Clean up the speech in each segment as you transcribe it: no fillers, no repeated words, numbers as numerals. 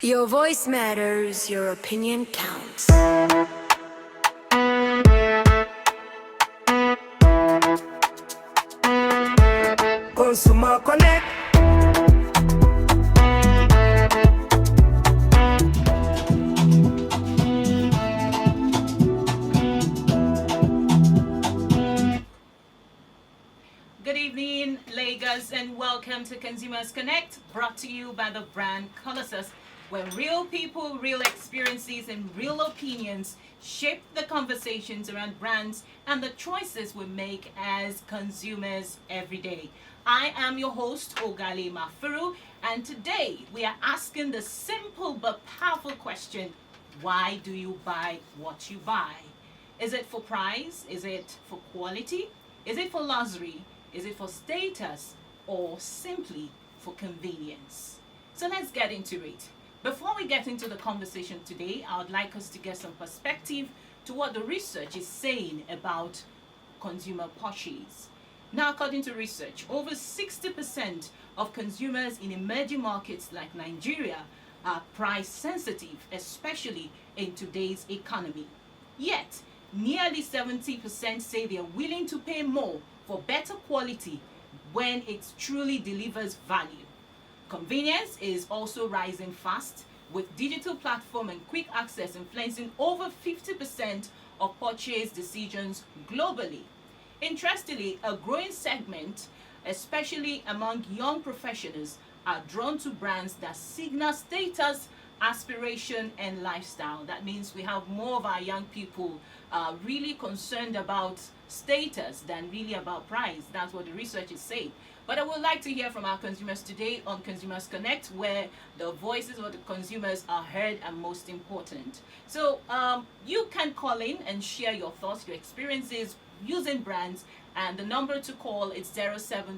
Your voice matters, your opinion counts. Consumer Connect. Good evening, Lagos, and welcome to Consumers Connect, brought to you by the brand Colossus, where real people, real experiences, and real opinions shape the conversations around brands and the choices we make as consumers every day. I am your host, Ogali Mafuru, and today we are asking the simple but powerful question: why do you buy what you buy? Is it for price? Is it for quality? Is it for luxury? Is it for status? Or simply for convenience? So let's get into it. Before we get into the conversation today, I would like us to get some perspective to what the research is saying about consumer purchase. Now, according to research, over 60% of consumers in emerging markets like Nigeria are price sensitive, especially in today's economy. Yet, nearly 70% say they are willing to pay more for better quality when it truly delivers value. Convenience is also rising fast, with digital platform and quick access influencing over 50% of purchase decisions globally. Interestingly, a growing segment, especially among young professionals, are drawn to brands that signal status, aspiration, and lifestyle. That means we have more of our young people really concerned about status than really about price. That's what the research is saying. But I would like to hear from our consumers today on Consumers Connect, where the voices of the consumers are heard and most important. So you can call in and share your thoughts, your experiences using brands, and the number to call is 070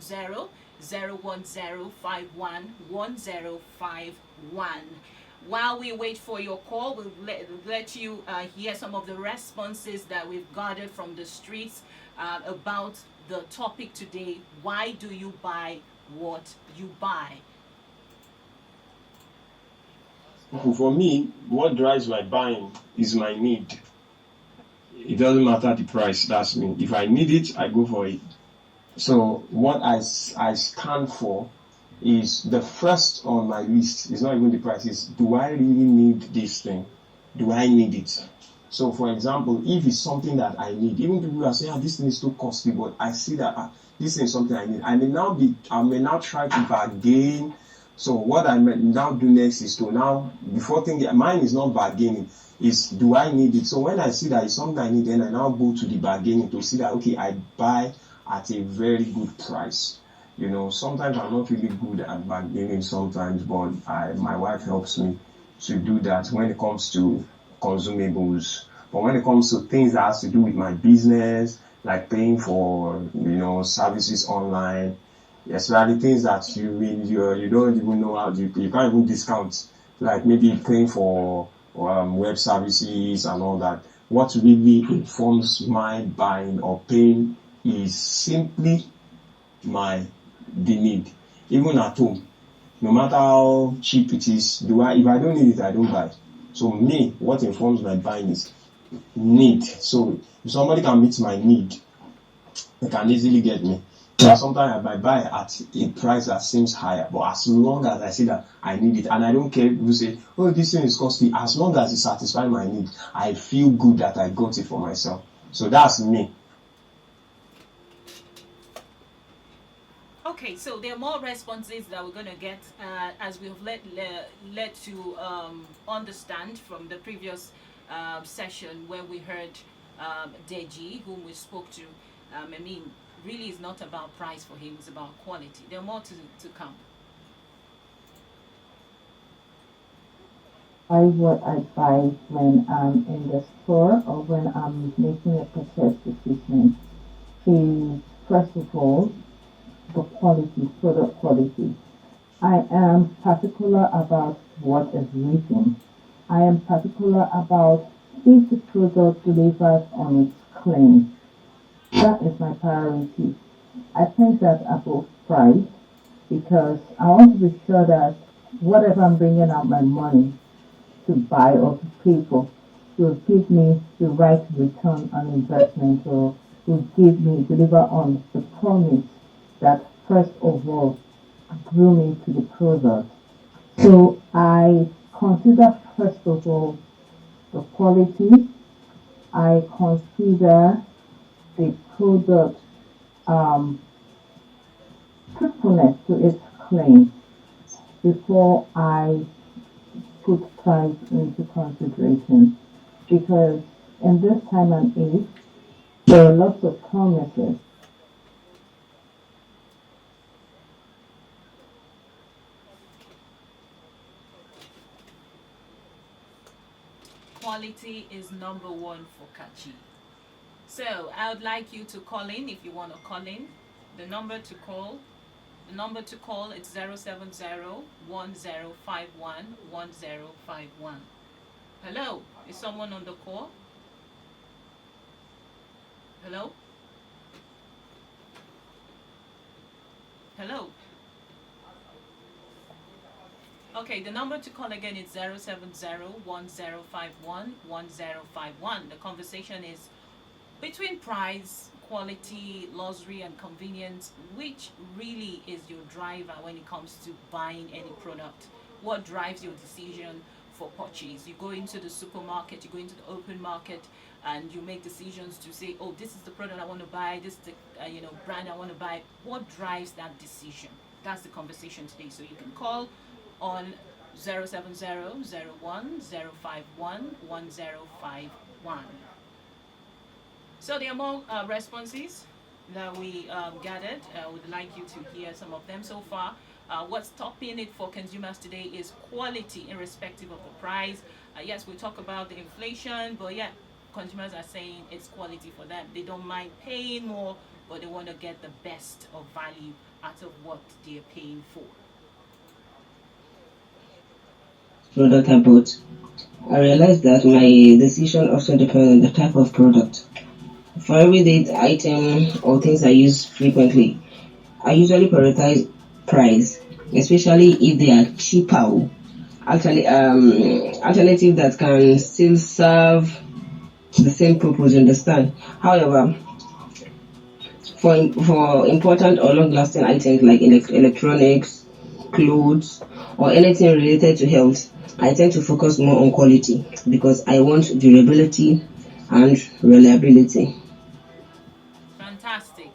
010 511051. While we wait for your call, we'll let you hear some of the responses that we've gathered from the streets about the topic today: why do you buy what you buy? For me, what drives my buying is my need. It doesn't matter the price, that's me. If I need it, I go for it. So what I scan for is the first on my list. It's not even the price. It's, do I really need this thing? Do I need it? So for example, if it's something that I need, even people are saying, this thing is too costly, but I see that this thing is something I need. I may now try to bargain. So what I may now do next is to now, before thinking, mine is not bargaining, is do I need it? So when I see that it's something I need, then I now go to the bargaining to see that, okay, I buy at a very good price. You know, sometimes I'm not really good at bargaining sometimes, but my wife helps me to do that when it comes to consumables. But when it comes to things that has to do with my business, like paying for, services online, especially things that you don't even know how you can't even discount, like maybe paying for web services and all that. What really informs my buying or paying is simply the need. Even at home, no matter how cheap it is, if I don't need it, I don't buy. So me, what informs my buying is need. So if somebody can meet my need, they can easily get me. So sometimes I buy at a price that seems higher, but as long as I see that I need it, and I don't care if people say, oh, this thing is costly, as long as it satisfies my need, I feel good that I got it for myself. So that's me. Okay, so there are more responses that we're going to get as we've led to understand from the previous session where we heard Deji, whom we spoke to. Really it's not about price for him, it's about quality. There are more to come. What I buy when I'm in the store or when I'm making a purchase decision is, first of all, the quality, product quality. I am particular about what is written. I am particular about if the product delivers on its claim. That is my priority. I think that above price because I want to be sure that whatever I'm bringing out my money to buy or to pay for will give me the right return on investment, or will deliver on the promise that first of all grew me to the product. So I consider first of all the quality. I consider the product truthfulness to its claim before I put price into consideration, because in this time and age there are lots of promises. Quality is number one for Kachi. So I would like you to call in if you want to call in. The number to call is 070-1051-1051. Hello, is someone on the call? Hello? Hello? Okay, the number to call again is 070-1051-1051. The conversation is between price, quality, luxury, and convenience. Which really is your driver when it comes to buying any product? What drives your decision for purchase? You go into the supermarket, you go into the open market, and you make decisions to say, oh, this is the product I want to buy, this is the brand I want to buy. What drives that decision? That's the conversation today. So you can call on 070-01-051-1051. So there are more responses that we gathered. I would like you to hear some of them so far. What's topping it for consumers today is quality, irrespective of the price. Yes, we talk about the inflation, but yeah, consumers are saying it's quality for them. They don't mind paying more, but they want to get the best of value out of what they're paying for. Product I bought. I realized that my decision also depends on the type of product. For everyday item or things I use frequently, I usually prioritize price, especially if they are cheaper. Alternative that can still serve the same purpose, you understand? However, for important or long-lasting items like electronics, clothes, or anything related to health, I tend to focus more on quality because I want durability and reliability. Fantastic.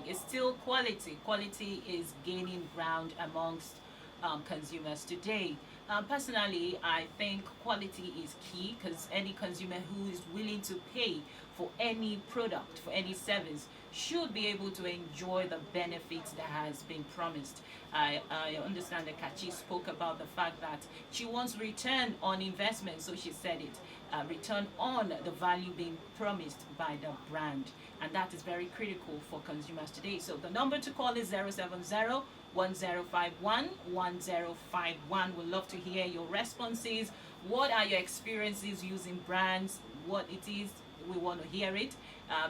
It's still quality. Quality is gaining ground amongst consumers today. Personally, I think quality is key, because any consumer who is willing to pay for any product, for any service, should be able to enjoy the benefits that has been promised. I understand that Kachi spoke about the fact that she wants return on investment, so she said it, return on the value being promised by the brand, and that is very critical for consumers today. So the number to call is 070-1051-1051. We'd love to hear your responses. What are your experiences using brands? What it is, we want to hear it.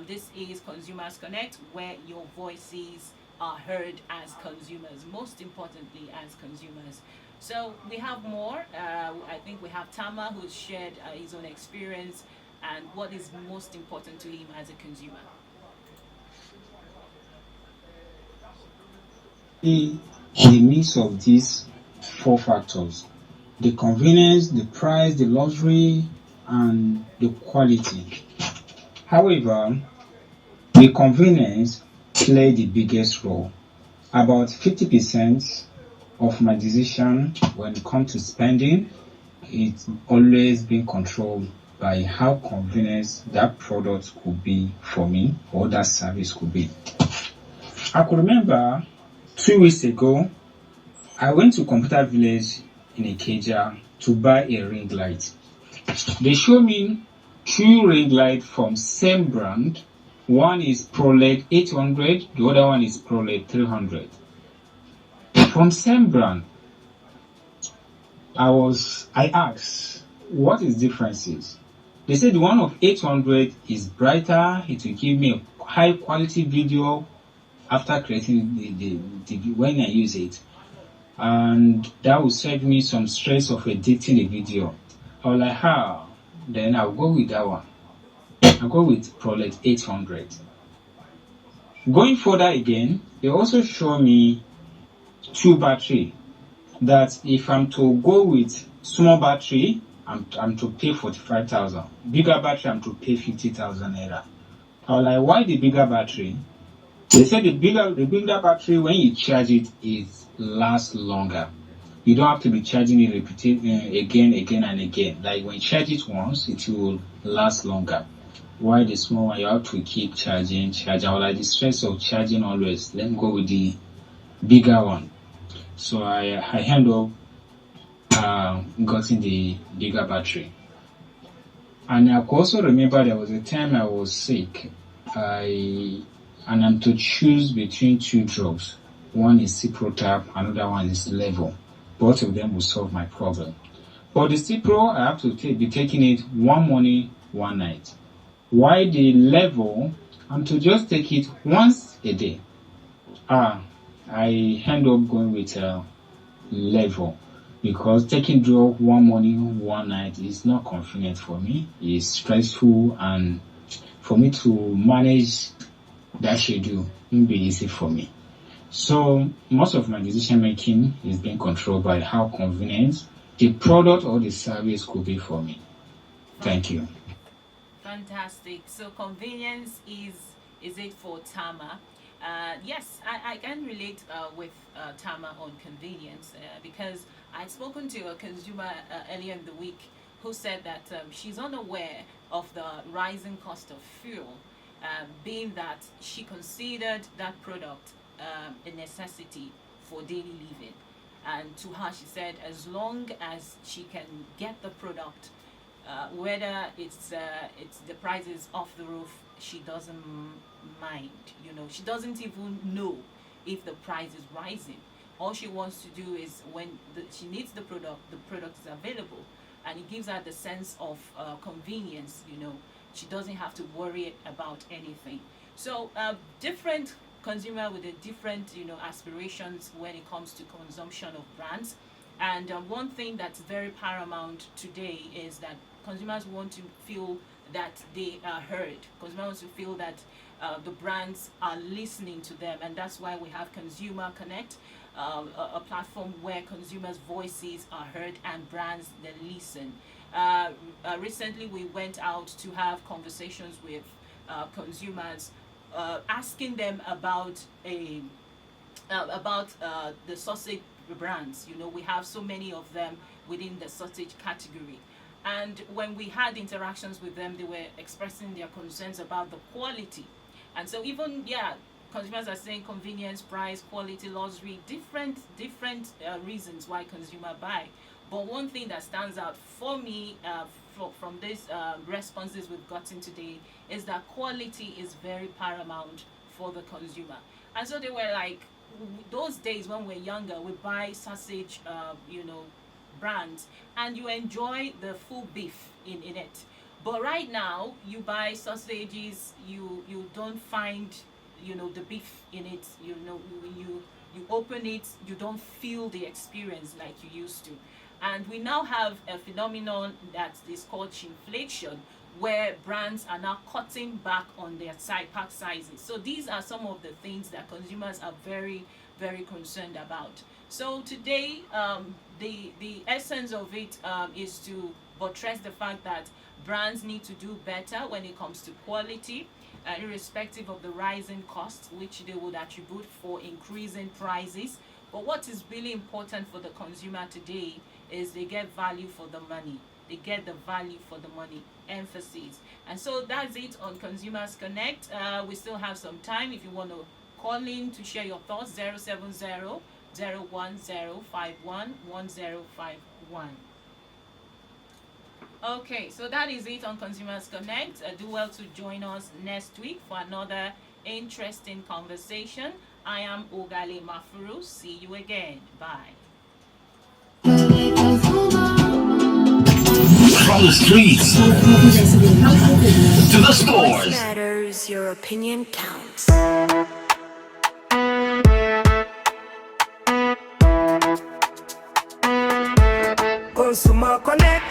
This is Consumers Connect, where your voices are heard as consumers, most importantly as consumers. So we have more. I think we have Tama, who's shared his own experience and what is most important to him as a consumer. The mix of these four factors: the convenience, the price, the luxury, and the quality. However, the convenience played the biggest role. About 50% of my decision when it comes to spending, it's always been controlled by how convenient that product could be for me, or that service could be. I could remember 2 weeks ago, I went to Computer Village in Ikeja to buy a ring light. They showed me 2 ring lights from same brand. One is ProLED 800, the other one is ProLED 300. From same brand. I asked, what is differences? They said the one of 800 is brighter, it will give me a high quality video after creating the when I use it. and that will save me some stress of editing the video. I was like, how? Then I'll go with that one. I'll go with Prolet 800. Going further again, they also show me 2 battery. That if I'm to go with small battery, I'm to pay 45,000. Bigger battery, I'm to pay 50,000 naira. I was like, why the bigger battery? They said the bigger battery, when you charge it, it lasts longer. You don't have to be charging it again and again. Like when you charge it once, it will last longer. While the small one, you have to keep charging. I was like, the stress of charging always. Let me go with the bigger one. So I end up getting the bigger battery. And I could also remember there was a time I was sick. And I'm to choose between 2 drugs. One is Ciprotap, another one is Level. Both of them will solve my problem. For the Cipro, I have to be taking it one morning, one night. While the Level, I'm to just take it once a day. I end up going with Level because taking drug one morning, one night is not convenient for me. It's stressful, and for me to manage that schedule won't be easy for me. So most of my decision making is being controlled by how convenient the product or the service could be for me. Thank you. Fantastic. So convenience is it for Tama? Yes, I can relate with Tama on convenience because I'd spoken to a consumer earlier in the week who said that she's unaware of the rising cost of fuel, being that she considered that product a necessity for daily living. And to her, she said, as long as she can get the product, whether it's the price is off the roof, she doesn't mind. She doesn't even know if the price is rising. All she wants to do is when she needs the product is available, and it gives her the sense of convenience. She doesn't have to worry about anything. So different consumer with a different aspirations when it comes to consumption of brands. And one thing that's very paramount today is that consumers want to feel that they are heard. Consumers want to feel that the brands are listening to them, and that's why we have Consumer Connect, a platform where consumers' voices are heard and brands that listen. Recently, we went out to have conversations with consumers, asking them about the sausage brands. We have so many of them within the sausage category. And when we had interactions with them, they were expressing their concerns about the quality. And so even, consumers are saying convenience, price, quality, luxury, different reasons why consumer buy. But one thing that stands out for me from these responses we've gotten today is that quality is very paramount for the consumer. And so they were like, those days when we're younger, we buy sausage, brands, and you enjoy the full beef in it. But right now, you buy sausages, you don't find, the beef in it. You open it, you don't feel the experience like you used to. And we now have a phenomenon that is called shrinkflation, where brands are now cutting back on their pack sizes. So these are some of the things that consumers are very, very concerned about. So today, the essence of it is to buttress the fact that brands need to do better when it comes to quality, irrespective of the rising costs, which they would attribute for increasing prices. But what is really important for the consumer today is they get value for the money. They get the value for the money, emphasis. And so that's it on Consumers Connect. We still have some time if you want to call in to share your thoughts. 070-010-51-1051. Okay, so that is it on Consumers Connect. Do well to join us next week for another interesting conversation. I am Ogale Mafuru. See you again. Bye. From the streets to the Voice stores. matters, your opinion counts. consumer connect.